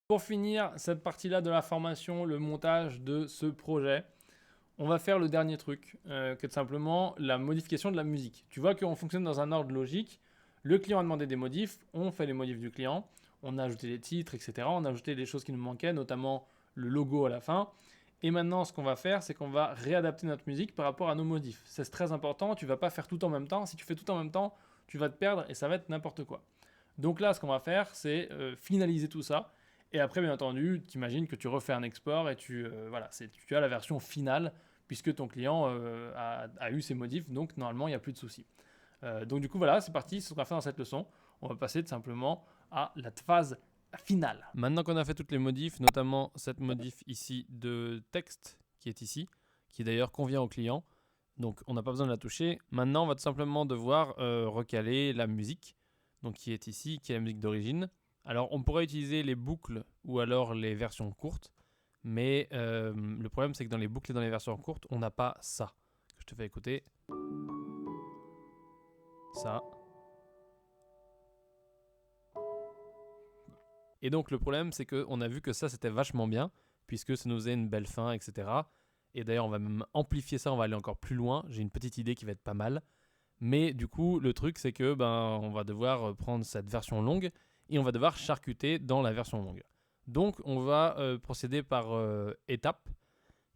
Pour finir cette partie-là de la formation, le montage de ce projet, on va faire le dernier truc, qui est simplement la modification de la musique. Tu vois qu'on fonctionne dans un ordre logique. Le client a demandé des modifs, on fait les modifs du client, on a ajouté les titres, etc. On a ajouté des choses qui nous manquaient, notamment le logo à la fin. Et maintenant, ce qu'on va faire, c'est qu'on va réadapter notre musique par rapport à nos modifs. C'est très important, tu ne vas pas faire tout en même temps. Si tu fais tout en même temps, tu vas te perdre et ça va être n'importe quoi. Donc là, ce qu'on va faire, c'est finaliser tout ça. Et après, bien entendu, tu imagines que tu refais un export et tu as la version finale puisque ton client a eu ses modifs. Donc normalement, il n'y a plus de soucis. Donc du coup, voilà, c'est parti. C'est ce qu'on va faire dans cette leçon. On va passer tout simplement à la phase finale. Maintenant qu'on a fait toutes les modifs, notamment cette modif ici de texte qui est ici, qui d'ailleurs convient au client. Donc on n'a pas besoin de la toucher. Maintenant, on va tout simplement devoir recaler la musique, donc qui est ici, qui est la musique d'origine. Alors on pourrait utiliser les boucles ou alors les versions courtes, mais le problème c'est que dans les boucles et dans les versions courtes, on n'a pas ça. Je te fais écouter. Ça. Et donc le problème c'est qu'on a vu que ça c'était vachement bien, puisque ça nous faisait une belle fin, etc. Et d'ailleurs on va même amplifier ça, on va aller encore plus loin. J'ai une petite idée qui va être pas mal. Mais du coup, le truc, c'est que on va devoir prendre cette version longue et on va devoir charcuter dans la version longue. Donc, on va procéder par étapes.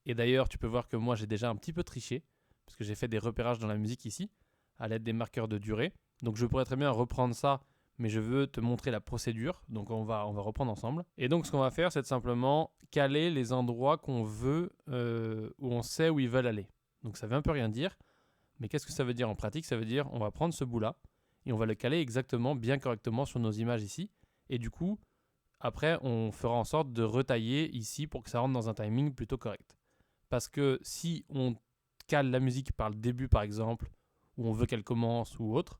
Et d'ailleurs, tu peux voir que moi, j'ai déjà un petit peu triché, parce que j'ai fait des repérages dans la musique ici, à l'aide des marqueurs de durée. Donc, je pourrais très bien reprendre ça, mais je veux te montrer la procédure. Donc, on va reprendre ensemble. Et donc, ce qu'on va faire, c'est simplement caler les endroits qu'on veut, où on sait où ils veulent aller. Donc, ça veut un peu rien dire. Mais qu'est-ce que ça veut dire en pratique? Ça veut dire on va prendre ce bout-là et on va le caler exactement, bien correctement sur nos images ici. Et du coup, après, on fera en sorte de retailler ici pour que ça rentre dans un timing plutôt correct. Parce que si on cale la musique par le début, par exemple, où on veut qu'elle commence ou autre,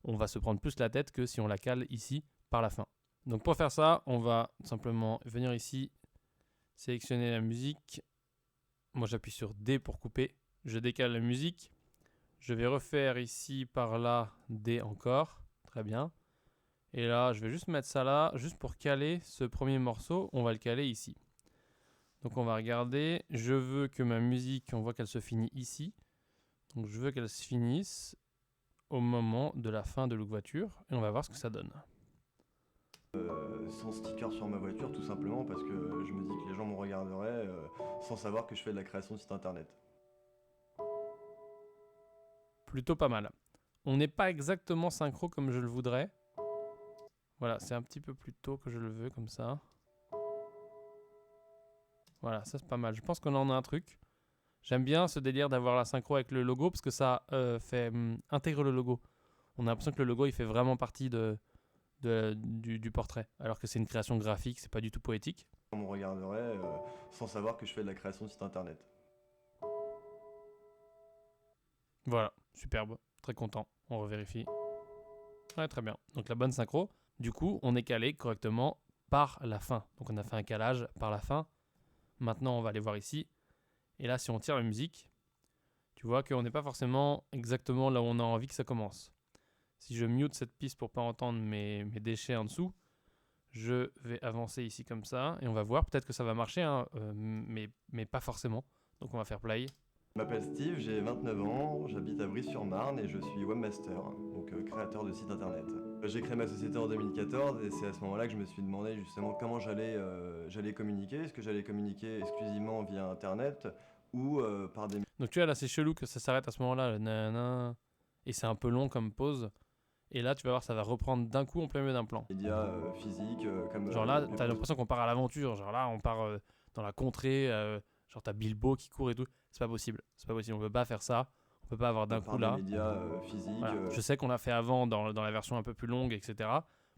on va se prendre plus la tête que si on la cale ici par la fin. Donc pour faire ça, on va simplement venir ici, sélectionner la musique. Moi, j'appuie sur D pour couper. Je décale la musique. Je vais refaire ici, par là, D encore. Très bien. Et là, je vais juste mettre ça là, juste pour caler ce premier morceau. On va le caler ici. Donc on va regarder. Je veux que ma musique, on voit qu'elle se finit ici. Donc je veux qu'elle se finisse au moment de la fin de Look Voiture. Et on va voir ce que ça donne. Sans sticker sur ma voiture, tout simplement parce que je me dis que les gens me regarderaient sans savoir que je fais de la création de site internet. Plutôt pas mal. On n'est pas exactement synchro comme je le voudrais. Voilà, c'est un petit peu plus tôt que je le veux, comme ça. Voilà, ça c'est pas mal. Je pense qu'on en a un truc. J'aime bien ce délire d'avoir la synchro avec le logo parce que ça intègre le logo. On a l'impression que le logo il fait vraiment partie du portrait, alors que c'est une création graphique, c'est pas du tout poétique. Les gens me regarderaient sans savoir que je fais de la création de site internet. Voilà, superbe, très content. On revérifie. Ouais, très bien. Donc la bonne synchro. Du coup, on est calé correctement par la fin. Donc on a fait un calage par la fin. Maintenant, on va aller voir ici. Et là, si on tire la musique, tu vois qu'on n'est pas forcément exactement là où on a envie que ça commence. Si je mute cette piste pour pas entendre mes déchets en dessous, je vais avancer ici comme ça et on va voir. Peut-être que ça va marcher, hein, mais pas forcément. Donc on va faire play. Je m'appelle Steve, j'ai 29 ans, j'habite à Brie-sur-Marne et je suis webmaster, donc créateur de site internet. J'ai créé ma société en 2014 et c'est à ce moment-là que je me suis demandé justement comment j'allais communiquer. Est-ce que j'allais communiquer exclusivement via internet ou par des Donc tu vois là, c'est chelou que ça s'arrête à ce moment-là. Et c'est un peu long comme pause. Et là, tu vas voir, ça va reprendre d'un coup en plein milieu d'un plan. médias physiques comme Genre là, t'as l'impression qu'on part à l'aventure. Genre là, on part dans la contrée. Genre t'as Bilbo qui court et tout. C'est pas possible. C'est pas possible. On peut pas faire ça. On peut pas avoir d'un coup par des là. médias physiques. Voilà. Je sais qu'on l'a fait avant dans la version un peu plus longue, etc.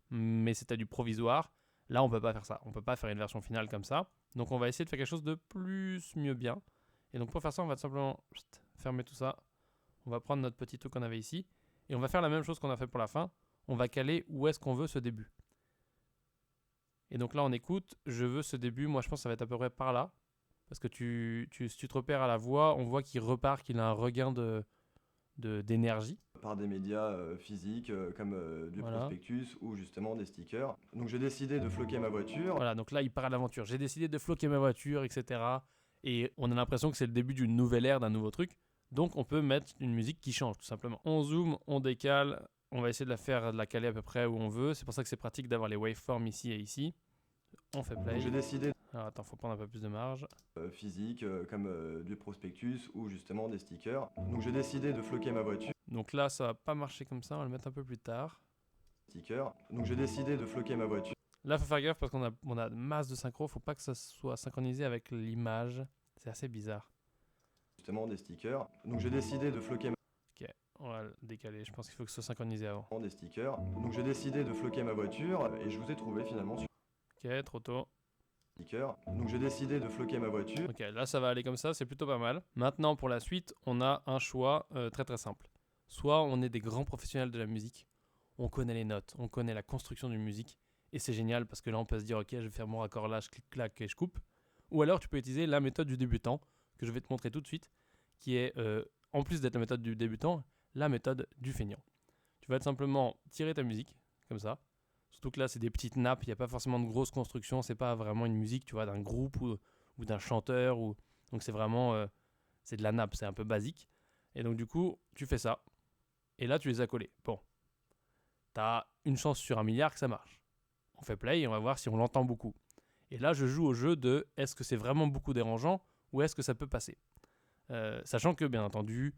Mais c'était du provisoire. Là, on peut pas faire ça. On peut pas faire une version finale comme ça. Donc on va essayer de faire quelque chose de plus mieux bien. Et donc pour faire ça, on va simplement fermer tout ça. On va prendre notre petit truc qu'on avait ici. Et on va faire la même chose qu'on a fait pour la fin. On va caler où est-ce qu'on veut ce début. Et donc là, on écoute. Je veux ce début. Moi, je pense que ça va être à peu près par là. Parce que si tu te repères à la voix, on voit qu'il repart, qu'il a un regain d'énergie. Par des médias physiques comme du Voilà. prospectus ou justement des stickers. Donc j'ai décidé de floquer ma voiture. Voilà, donc là, il part à l'aventure. J'ai décidé de floquer ma voiture, etc. Et on a l'impression que c'est le début d'une nouvelle ère, d'un nouveau truc. Donc, on peut mettre une musique qui change, tout simplement. On zoome, on décale. On va essayer de la caler à peu près où on veut. C'est pour ça que c'est pratique d'avoir les waveforms ici et ici. On fait play. Donc j'ai décidé Alors, attends, faut prendre un peu plus de marge. physiques comme du prospectus ou justement des stickers. Donc j'ai décidé de floquer ma voiture. Donc là, ça va pas marcher comme ça. On va le mettre un peu plus tard. Stickers. Donc j'ai décidé de floquer ma voiture. Là, faut faire gaffe parce qu'on a masse de synchro. Faut pas que ça soit synchronisé avec l'image. C'est assez bizarre. Justement des stickers. Donc j'ai décidé de floquer Ok, on va le décaler. Je pense qu'il faut que ce soit synchronisé avant. des stickers. Donc j'ai décidé de floquer ma voiture et je vous ai trouvé finalement sur Ok, trop tôt. stickers. Donc j'ai décidé de floquer ma voiture. Ok, là ça va aller comme ça, c'est plutôt pas mal. Maintenant pour la suite, on a un choix très très simple. Soit on est des grands professionnels de la musique, on connaît les notes, on connaît la construction d'une musique, et c'est génial parce que là on peut se dire ok je vais faire mon raccord là, je clique clac et je coupe. Ou alors tu peux utiliser la méthode du débutant, que je vais te montrer tout de suite, qui est en plus d'être la méthode du débutant, la méthode du feignant. Tu vas tout simplement tirer ta musique, comme ça. Surtout que là, c'est des petites nappes, il n'y a pas forcément de grosses constructions, c'est pas vraiment une musique, tu vois, d'un groupe ou d'un chanteur. Donc c'est vraiment, c'est de la nappe, c'est un peu basique. Et donc du coup, tu fais ça, et là, tu les as collés. Bon, t'as une chance sur 1 milliard que ça marche. On fait play et on va voir si on l'entend beaucoup. Et là, je joue au jeu de est-ce que c'est vraiment beaucoup dérangeant ou est-ce que ça peut passer. Sachant que, bien entendu,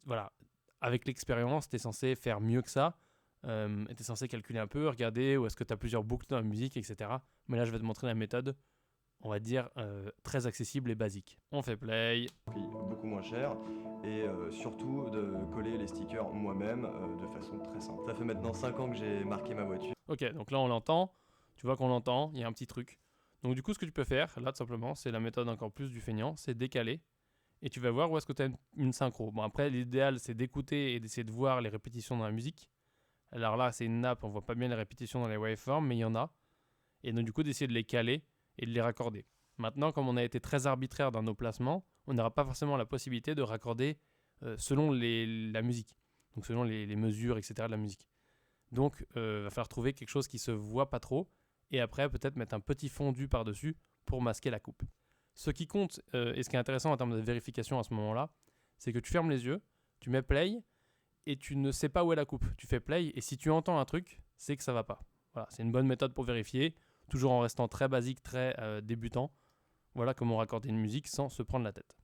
voilà, avec l'expérience, tu es censé faire mieux que ça. Tu es censé calculer un peu, regarder où est-ce que tu as plusieurs boucles dans la musique, etc. Mais là, je vais te montrer la méthode, on va dire, très accessible et basique. On fait play. Prix beaucoup moins cher et surtout de coller les stickers moi-même de façon très simple. Ça fait maintenant 5 ans que j'ai marqué ma voiture. Ok, donc là, on l'entend. Tu vois qu'on l'entend, il y a un petit truc. Donc du coup, ce que tu peux faire, là, tout simplement, c'est la méthode encore plus du feignant, c'est décaler. Et tu vas voir où est-ce que tu as une synchro. Bon, après, l'idéal, c'est d'écouter et d'essayer de voir les répétitions dans la musique. Alors là, c'est une nappe, on voit pas bien les répétitions dans les waveforms, mais il y en a. Et donc du coup, d'essayer de les caler et de les raccorder. Maintenant, comme on a été très arbitraire dans nos placements, on n'aura pas forcément la possibilité de raccorder selon la musique. Donc selon les mesures, etc. de la musique. Donc, il va falloir trouver quelque chose qui se voit pas trop. Et après, peut-être mettre un petit fondu par-dessus pour masquer la coupe. Ce qui compte, et ce qui est intéressant en termes de vérification à ce moment-là, c'est que tu fermes les yeux, tu mets play, et tu ne sais pas où est la coupe. Tu fais play, et si tu entends un truc, c'est que ça va pas. Voilà, c'est une bonne méthode pour vérifier, toujours en restant très basique, très débutant. Voilà comment raccorder une musique sans se prendre la tête.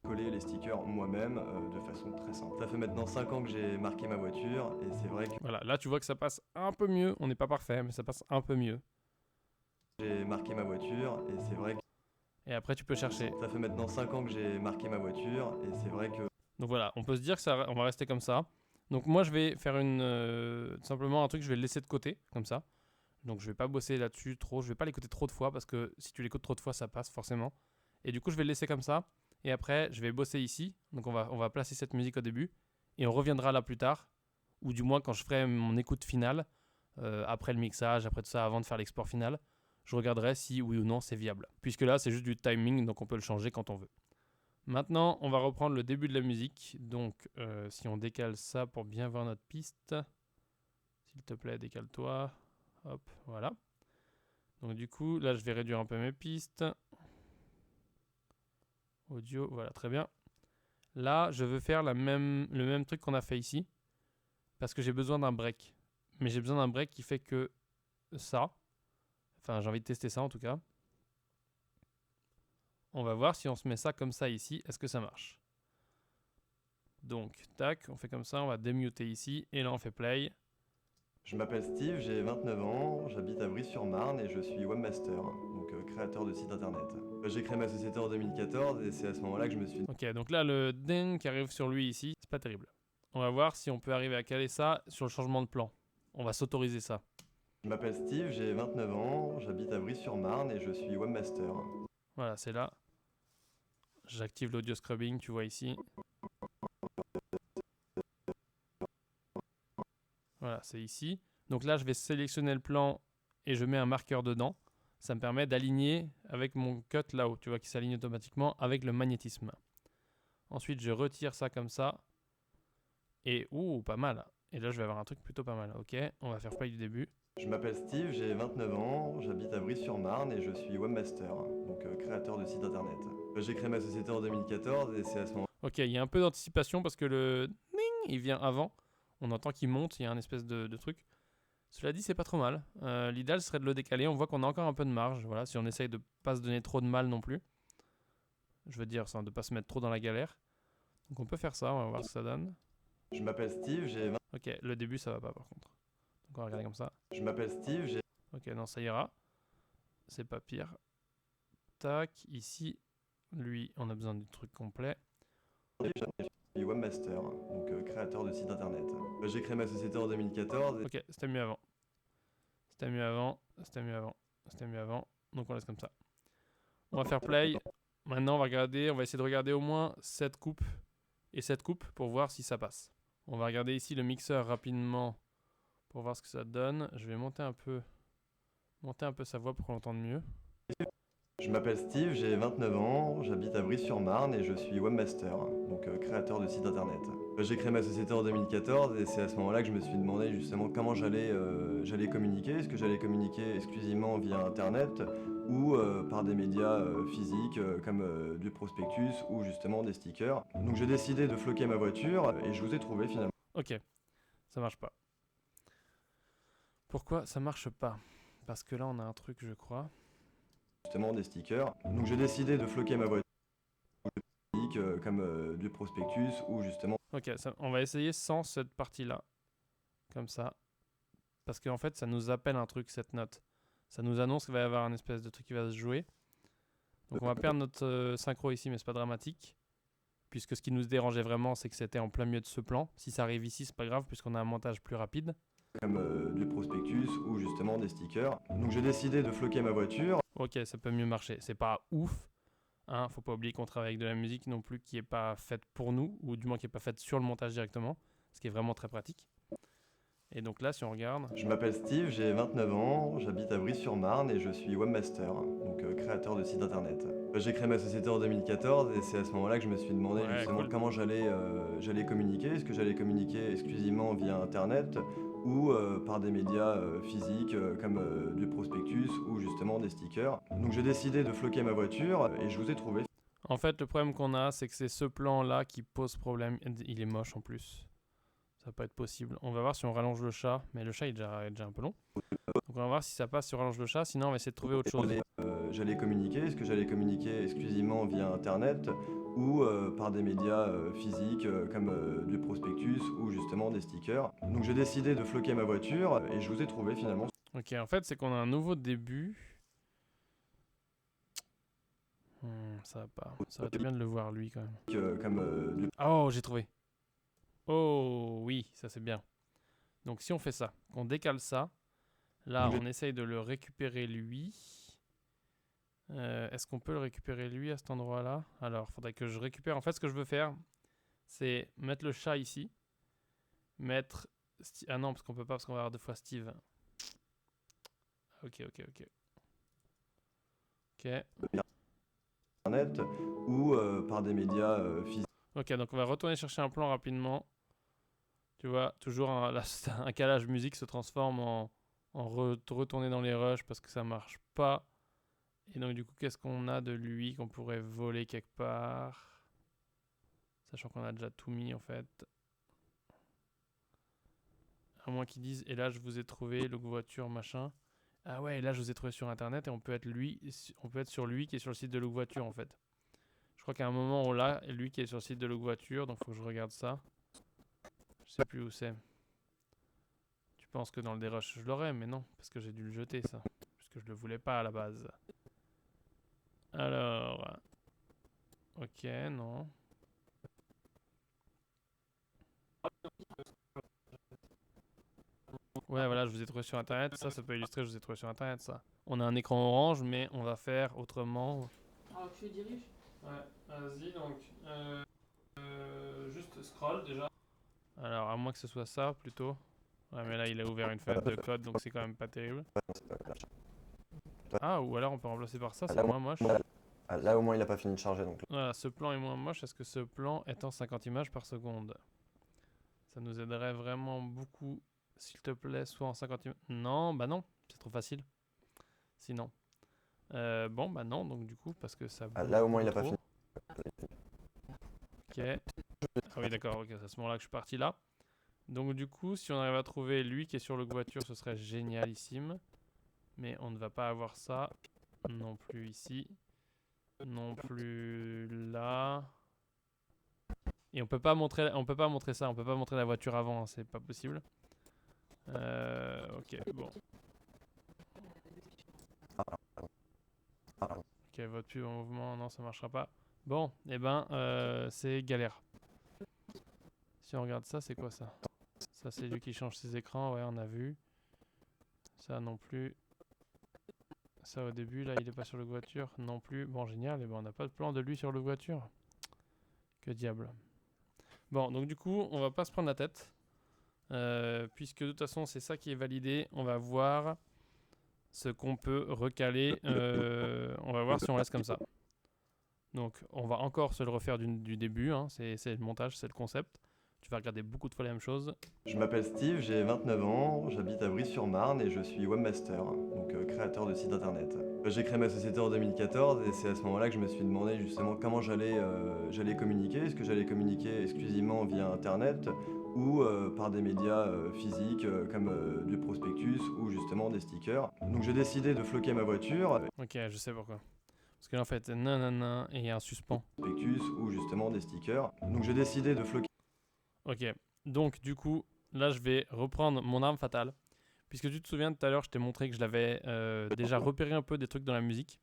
Coller les stickers moi-même de façon très simple. Ça fait maintenant 5 ans que j'ai marqué ma voiture et c'est vrai que Voilà, là tu vois que ça passe un peu mieux. On n'est pas parfait, mais ça passe un peu mieux. j'ai marqué ma voiture et c'est vrai que Et après tu peux chercher. ça fait maintenant 5 ans que j'ai marqué ma voiture et c'est vrai que Donc voilà, on peut se dire que on va rester comme ça. Donc moi je vais faire simplement un truc, je vais le laisser de côté, comme ça. Donc je vais pas bosser là-dessus trop, je vais pas l'écouter trop de fois parce que si tu l'écoutes trop de fois ça passe forcément. Et du coup je vais le laisser comme ça. Et après je vais bosser ici. Donc on va placer cette musique au début. Et on reviendra là plus tard. Ou du moins quand je ferai mon écoute finale, après le mixage, après tout ça, avant de faire l'export final, je regarderai si oui ou non c'est viable. Puisque là c'est juste du timing, donc on peut le changer quand on veut. Maintenant, on va reprendre le début de la musique. Donc, si on décale ça pour bien voir notre piste, s'il te plaît, décale-toi. Hop, voilà. Donc, du coup, là, je vais réduire un peu mes pistes. Audio, voilà, très bien. Là, je veux faire le même truc qu'on a fait ici. Parce que j'ai besoin d'un break. Mais j'ai besoin d'un break qui fait que ça. Enfin, j'ai envie de tester ça en tout cas. On va voir si on se met ça comme ça ici, est-ce que ça marche. Donc, tac, on fait comme ça, on va démuter ici, et là on fait play. je m'appelle Steve, j'ai 29 ans, j'habite à Brie-sur-Marne et je suis webmaster, donc créateur de site internet. J'ai créé ma société en 2014 et c'est à ce moment-là que je me suis Ok, donc là le ding qui arrive sur lui ici, c'est pas terrible. On va voir si on peut arriver à caler ça sur le changement de plan. On va s'autoriser ça. Je m'appelle Steve, j'ai 29 ans, j'habite à Brie-sur-Marne et je suis webmaster. Voilà, c'est là. J'active l'audio scrubbing, tu vois ici. Voilà, c'est ici. Donc là, je vais sélectionner le plan et je mets un marqueur dedans. Ça me permet d'aligner avec mon cut là-haut, tu vois, qui s'aligne automatiquement avec le magnétisme. Ensuite, je retire ça comme ça. Et ouh, pas mal. Et là, je vais avoir un truc plutôt pas mal. Ok, on va faire play du début. Je m'appelle Steve, j'ai 29 ans, j'habite à Brie-sur-Marne et je suis webmaster, donc créateur de site internet. J'ai créé ma société en 2014 et c'est à ce moment Ok, il y a un peu d'anticipation parce que le ding, il vient avant. On entend qu'il monte, il y a un espèce de truc. Cela dit, c'est pas trop mal. L'idéal serait de le décaler. On voit qu'on a encore un peu de marge. Voilà, si on essaye de pas se donner trop de mal non plus. Je veux dire, de pas se mettre trop dans la galère. Donc on peut faire ça, on va voir ce que ça donne. Je m'appelle Steve, Ok, le début ça va pas par contre. Donc on va regarder comme ça. Je m'appelle Steve, j'ai Ok, non, ça ira. C'est pas pire. Tac, ici, lui, on a besoin du truc complet. je suis webmaster, donc créateur de site internet. J'ai créé ma société en 2014 et Ok, c'était mieux avant. C'était mieux avant. C'était mieux avant. C'était mieux avant. Donc on laisse comme ça. On va faire play. Maintenant, on va regarder. On va essayer de regarder au moins cette coupe et cette coupe pour voir si ça passe. On va regarder ici le mixeur rapidement pour voir ce que ça donne. Je vais monter un peu sa voix pour qu'on l'entende mieux. je m'appelle Steve, j'ai 29 ans, j'habite à Brie-sur-Marne et je suis webmaster, donc créateur de site internet. J'ai créé ma société en 2014 et c'est à ce moment-là que je me suis demandé justement comment j'allais communiquer. Est-ce que j'allais communiquer exclusivement via internet ou par des médias physiques comme du prospectus ou justement des stickers. Donc j'ai décidé de floquer ma voiture et je vous ai trouvé finalement Ok, ça marche pas. Pourquoi ça marche pas? Parce que là, on a un truc, je crois. justement des stickers. Donc j'ai décidé de floquer ma voiture comme du prospectus ou justement Ok, on va essayer sans cette partie-là. Comme ça. Parce qu'en fait, ça nous appelle un truc, cette note. Ça nous annonce qu'il va y avoir un espèce de truc qui va se jouer. Donc on va perdre notre synchro ici, mais c'est pas dramatique. Puisque ce qui nous dérangeait vraiment, c'est que c'était en plein milieu de ce plan. Si ça arrive ici, c'est pas grave, puisqu'on a un montage plus rapide. comme du prospectus ou justement des stickers. Donc j'ai décidé de floquer ma voiture. Ok, ça peut mieux marcher. C'est pas ouf. Hein, faut pas oublier qu'on travaille avec de la musique non plus qui est pas faite pour nous, ou du moins qui est pas faite sur le montage directement. Ce qui est vraiment très pratique. Et donc là, si on regarde... Je m'appelle Steve, j'ai 29 ans, j'habite à Brie-sur-Marne et je suis webmaster, donc créateur de site internet. J'ai créé ma société en 2014 et c'est à ce moment-là que je me suis demandé Ouais, justement cool. comment j'allais communiquer. Est-ce que j'allais communiquer exclusivement via internet ou par des médias physiques comme du prospectus ou justement des stickers. Donc j'ai décidé de floquer ma voiture et je vous ai trouvé. En fait, le problème qu'on a, c'est que c'est ce plan-là qui pose problème. Il est moche en plus. Ça va pas être possible. On va voir si on rallonge le chat. Mais le chat est déjà un peu long. Donc on va voir si ça passe si on rallonge le chat. Sinon, on va essayer de trouver autre chose. J'allais communiquer. Est-ce que j'allais communiquer exclusivement via internet ou par des médias physiques comme du prospectus ou justement des stickers. Donc j'ai décidé de floquer ma voiture et je vous ai trouvé finalement Ok, en fait, c'est qu'on a un nouveau début. Ça va pas. Ça va être bien de le voir lui quand même. comme du Oh, j'ai trouvé. Oh, oui, ça c'est bien. Donc si on fait ça, qu'on décale ça, là on essaye de le récupérer lui. Est-ce qu'on peut le récupérer lui à cet endroit-là? Alors, il faudrait que je récupère. En fait, ce que je veux faire, c'est mettre le chat ici. Mettre... Ah non, parce qu'on peut pas, parce qu'on va avoir deux fois Steve. Ok. Ok. internet ou par des médias physiques. Ok, donc on va retourner chercher un plan rapidement. Tu vois, toujours un calage musique se transforme en retourner dans les rushs parce que ça marche pas. Et donc du coup, qu'est-ce qu'on a de lui qu'on pourrait voler quelque part? Sachant qu'on a déjà tout mis en fait. À moins qu'ils disent, et là je vous ai trouvé, look voiture, machin. Ah ouais, et là je vous ai trouvé sur internet et on peut être sur lui qui est sur le site de look voiture en fait. Je crois qu'à un moment on l'a, et lui qui est sur le site de look voiture, donc faut que je regarde ça. Je sais plus où c'est. Tu penses que dans le dérush je l'aurais, mais non, parce que j'ai dû le jeter ça. Puisque je le voulais pas à la base. Alors. Ok, non. Ouais, voilà, je vous ai trouvé sur internet. Ça peut illustrer, je vous ai trouvé sur internet, ça. On a un écran orange, mais on va faire autrement. Ah, tu les diriges? Ouais, vas-y, donc. Juste scroll déjà. Alors, à moins que ce soit ça plutôt. Ouais, mais là, il a ouvert une fenêtre de code, donc c'est quand même pas terrible. Ah, ou alors on peut remplacer par ça, c'est moins moche. Là au moins il a pas fini de charger donc. Voilà, ce plan est moins moche. Est-ce que ce plan est en 50 images par seconde? Ça nous aiderait vraiment beaucoup. S'il te plaît, soit en 50 images. Non, bah non, c'est trop facile. Sinon. Bon, bah non, donc du coup, parce que ça Ah, bouge là, au moins, il beaucoup a pas trop. fini. Ok. Ah oui, d'accord, ok, c'est à ce moment-là que je suis parti là. Donc du coup, si on arrive à trouver lui qui est sur le voiture, ce serait génialissime. Mais on ne va pas avoir ça. Non plus ici. Non plus là. Et on peut pas montrer ça, on peut pas montrer la voiture avant, hein, c'est pas possible. Ok, bon. Ok, votre pub en mouvement, non, ça marchera pas. Bon, et ben, c'est galère. Si on regarde ça, c'est quoi ça? Ça, c'est lui qui change ses écrans, ouais, on a vu. Ça non plus. Ça au début, là, il est pas sur le voiture non plus. Bon, génial, et ben on n'a pas de plan de lui sur le voiture. Que diable. Bon, donc du coup, on va pas se prendre la tête. Puisque de toute façon, c'est ça qui est validé. On va voir ce qu'on peut recaler. On va voir si on laisse comme ça. Donc, on va encore se le refaire du début. Hein. C'est le montage, c'est le concept. Tu vas regarder beaucoup de fois la même chose. Je m'appelle Steve, j'ai 29 ans, j'habite à Brie-sur-Marne et je suis webmaster, donc créateur de site internet. J'ai créé ma société en 2014 et c'est à ce moment-là que je me suis demandé justement comment j'allais communiquer. Est-ce que j'allais communiquer exclusivement via internet ou par des médias physiques comme du prospectus ou justement des stickers. Donc j'ai décidé de floquer ma voiture. Ok, je sais pourquoi. Parce que là, en fait, nanana, et il y a un suspens. Prospectus ou justement des stickers. Donc j'ai décidé de floquer. Ok, donc du coup, là, je vais reprendre mon arme fatale. Puisque tu te souviens tout à l'heure, je t'ai montré que je l'avais déjà repéré un peu des trucs dans la musique.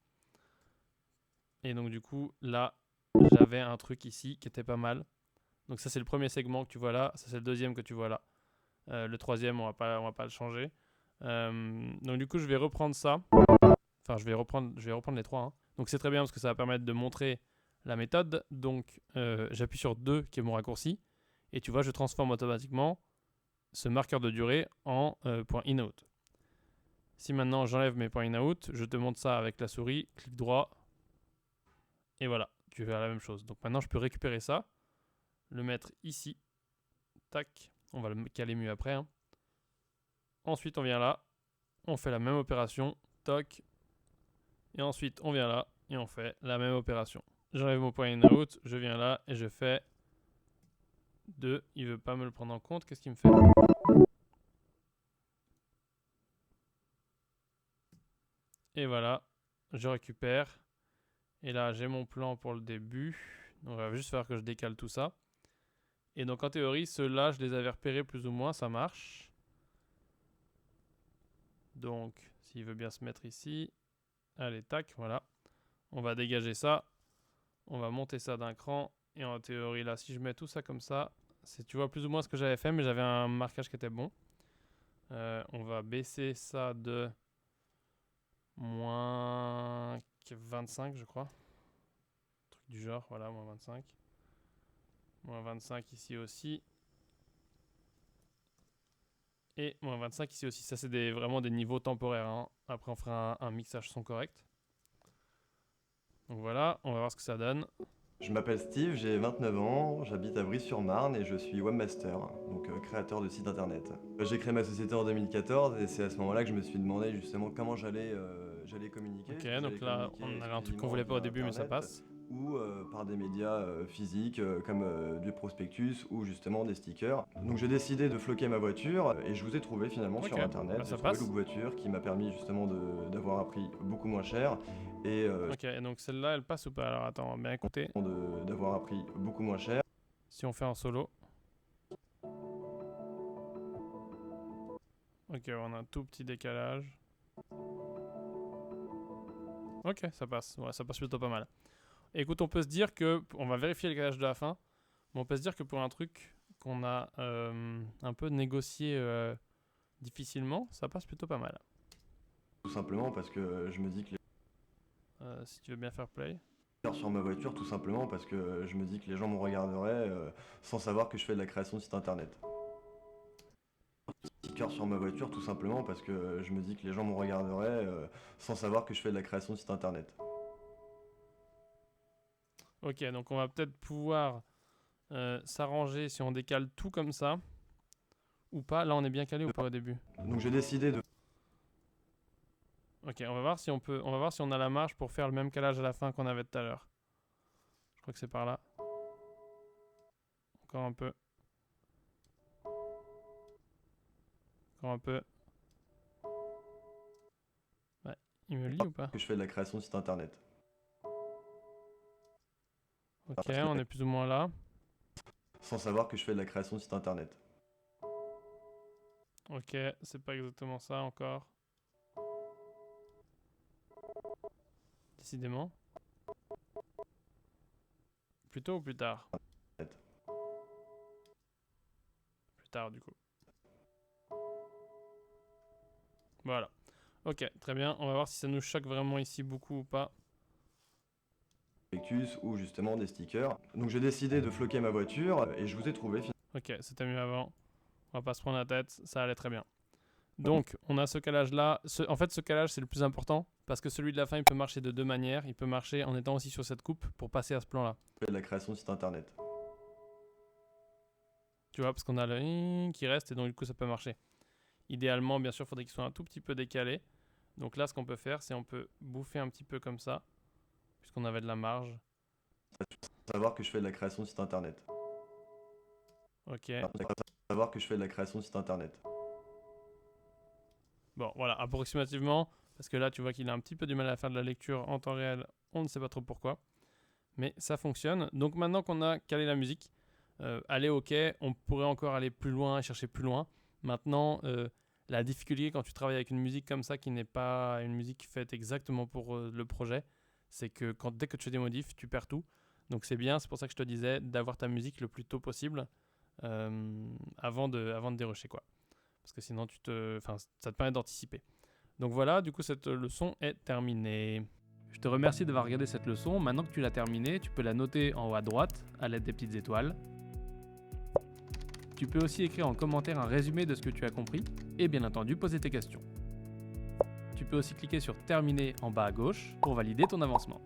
Et donc du coup, là, j'avais un truc ici qui était pas mal. Donc ça, c'est le premier segment que tu vois là. Ça, c'est le deuxième que tu vois là. Le troisième, on va pas le changer. Donc du coup, je vais reprendre ça. Enfin, je vais reprendre les trois. Hein. Donc c'est très bien parce que ça va permettre de montrer la méthode. Donc j'appuie sur 2 qui est mon raccourci. Et tu vois, je transforme automatiquement ce marqueur de durée en point in-out. Si maintenant j'enlève mes points in-out, je te montre ça avec la souris, clic droit. Et voilà, tu fais la même chose. Donc maintenant, je peux récupérer ça, le mettre ici. Tac, on va le caler mieux après. Hein. Ensuite, on vient là, on fait la même opération. Toc. Et ensuite, on vient là et on fait la même opération. J'enlève mon point in-out, je viens là et je fais 2. Il veut pas me le prendre en compte. Qu'est-ce qu'il me fait? Et voilà, je récupère. Et là, j'ai mon plan pour le début. Donc, on va juste faire que je décale tout ça. Et donc, en théorie, ceux-là, je les avais repérés plus ou moins, ça marche. Donc, s'il veut bien se mettre ici. Allez, tac, voilà. On va dégager ça. On va monter ça d'un cran. Et en théorie, là, si je mets tout ça comme ça, tu vois plus ou moins ce que j'avais fait, mais j'avais un marquage qui était bon. On va baisser ça de moins 25, je crois. Truc du genre, voilà, moins 25. Moins 25 ici aussi. Et moins 25 ici aussi. Ça, c'est vraiment des niveaux temporaires. Hein. Après, on fera un mixage son correct. Donc voilà, on va voir ce que ça donne. Je m'appelle Steve, j'ai 29 ans, j'habite à Brie-sur-Marne et je suis webmaster, donc créateur de site internet. J'ai créé ma société en 2014 et c'est à ce moment-là que je me suis demandé justement comment j'allais communiquer. Ok, Est-ce que donc j'allais là, communiquer on avait un truc qu'on exclusivement voulait pas au via début, mais ça internet passe. ou par des médias physiques comme du prospectus ou justement des stickers. Donc j'ai décidé de floquer ma voiture et je vous ai trouvé finalement Ok, sur internet. bah J'ai ça trouvé passe. Look Voiture qui m'a permis justement d'avoir un prix beaucoup moins cher et Ok, et donc celle-là, elle passe ou pas? Alors attends, on va bien écouter. d'avoir un prix beaucoup moins cher. Si on fait en solo. Ok, on a un tout petit décalage. Ok, ça passe. Ouais, ça passe plutôt pas mal. Écoute, on peut se dire que... On va vérifier le décalage de la fin. Mais on peut se dire que pour un truc qu'on a un peu négocié difficilement, ça passe plutôt pas mal. Tout simplement parce que je me dis que Si tu veux bien faire play. sur ma voiture, tout simplement parce que je me dis que les gens me regarderaient sans savoir que je fais de la création de site internet. Sticker sur ma voiture, tout simplement parce que je me dis que les gens me regarderaient sans savoir que je fais de la création de site internet. Ok, donc on va peut-être pouvoir s'arranger si on décale tout comme ça. Ou pas? Là, on est bien calé ou pas au début? Donc j'ai décidé de Ok, on va voir si on peut, on va voir si on a la marge pour faire le même calage à la fin qu'on avait tout à l'heure. Je crois que c'est par là. Encore un peu. Encore un peu. Ouais, il me lit ou pas? que je fais de la création de site internet. Ok, on est plus ou moins là. Sans savoir que je fais de la création de site internet. Ok, c'est pas exactement ça encore. Décidément. Plus tôt ou plus tard? Plus tard du coup. Voilà. Ok, très bien. On va voir si ça nous choque vraiment ici beaucoup ou pas. Prospectus ou justement des stickers. Donc j'ai décidé de floquer ma voiture et je vous ai trouvé Ok, c'était mieux avant. On va pas se prendre la tête, ça allait très bien. Donc, on a ce calage-là. En fait, ce calage, c'est le plus important parce que celui de la fin, il peut marcher de deux manières. Il peut marcher en étant aussi sur cette coupe pour passer à ce plan-là. je fais de la création de site internet. Tu vois, parce qu'on a le qui reste et donc du coup, ça peut marcher. Idéalement, bien sûr, il faudrait qu'il soit un tout petit peu décalé. Donc là, ce qu'on peut faire, c'est on peut bouffer un petit peu comme ça, puisqu'on avait de la marge. Sans savoir que je fais de la création de site internet. Ok. Sans savoir que je fais de la création de site internet. Bon, voilà, approximativement, parce que là, tu vois qu'il a un petit peu du mal à faire de la lecture en temps réel. On ne sait pas trop pourquoi. Mais ça fonctionne. Donc maintenant qu'on a calé la musique, aller ok, on pourrait encore aller plus loin et chercher plus loin. Maintenant, la difficulté quand tu travailles avec une musique comme ça, qui n'est pas une musique faite exactement pour le projet, c'est que dès que tu fais des modifs, tu perds tout. Donc c'est bien, c'est pour ça que je te disais d'avoir ta musique le plus tôt possible avant de dérusher, quoi. Parce que sinon, ça te permet d'anticiper. Donc voilà, du coup, cette leçon est terminée. Je te remercie d'avoir regardé cette leçon. Maintenant que tu l'as terminée, tu peux la noter en haut à droite à l'aide des petites étoiles. Tu peux aussi écrire en commentaire un résumé de ce que tu as compris et bien entendu poser tes questions. Tu peux aussi cliquer sur terminer en bas à gauche pour valider ton avancement.